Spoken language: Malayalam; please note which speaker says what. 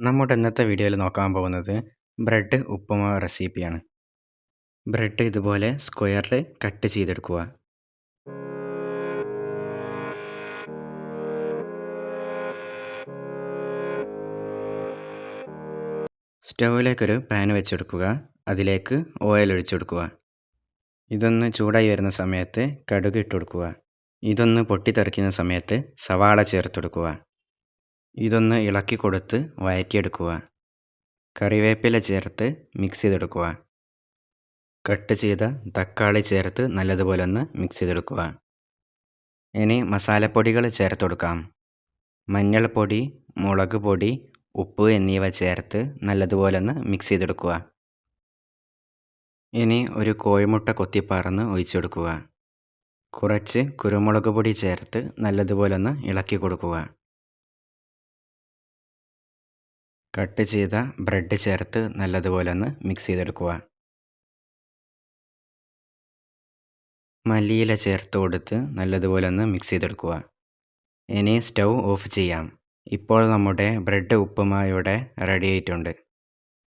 Speaker 1: നമ്മുടെ ഇന്നത്തെ വീഡിയോയിൽ നോക്കാൻ പോകുന്നത് ബ്രെഡ് ഉപ്പുമാവ് റെസിപ്പിയാണ്. ബ്രെഡ് ഇതുപോലെ സ്ക്വയറിൽ കട്ട് ചെയ്തെടുക്കുക. സ്റ്റൗവിലേക്കൊരു പാൻ വെച്ചെടുക്കുക. അതിലേക്ക് ഓയിൽ ഒഴിച്ചെടുക്കുക. ഇതൊന്ന് ചൂടായി വരുന്ന സമയത്ത് കടുക് ഇട്ട് കൊടുക്കുക. ഇതൊന്ന് പൊട്ടിത്തെറിക്കുന്ന സമയത്ത് സവാള ചേർത്തെടുക്കുക. ഇതൊന്ന് ഇളക്കി കൊടുത്ത് വഴറ്റിയെടുക്കുക. കറിവേപ്പില ചേർത്ത് മിക്സ് ചെയ്തെടുക്കുക. കട്ട് ചെയ്ത തക്കാളി ചേർത്ത് നല്ലതുപോലെ ഒന്ന് മിക്സ് ചെയ്തെടുക്കുക. ഇനി മസാലപ്പൊടികൾ ചേർത്ത് കൊടുക്കാം. മഞ്ഞൾപ്പൊടി, മുളക് പൊടി, ഉപ്പ് എന്നിവ ചേർത്ത് നല്ലതുപോലെ ഒന്ന് മിക്സ് ചെയ്തെടുക്കുക. ഇനി ഒരു കോഴിമുട്ട കൊത്തിപ്പറന്ന് ഒഴിച്ചു കൊടുക്കുക. കുറച്ച് കുരുമുളക് പൊടി ചേർത്ത് നല്ലതുപോലെ ഒന്ന് ഇളക്കി കൊടുക്കുക. കട്ട് ചെയ്ത ബ്രെഡ് ചേർത്ത് നല്ലതുപോലെ ഒന്ന് മിക്സ് ചെയ്തെടുക്കുക. മല്ലിയില ചേർത്ത് കൊടുത്ത് നല്ലതുപോലെ ഒന്ന് മിക്സ് ചെയ്തെടുക്കുക. ഇനി സ്റ്റൗ ഓഫ് ചെയ്യാം. ഇപ്പോൾ നമ്മുടെ ബ്രെഡ് ഉപ്പുമാവ് ഇവിടെ റെഡി ആയിട്ടുണ്ട്.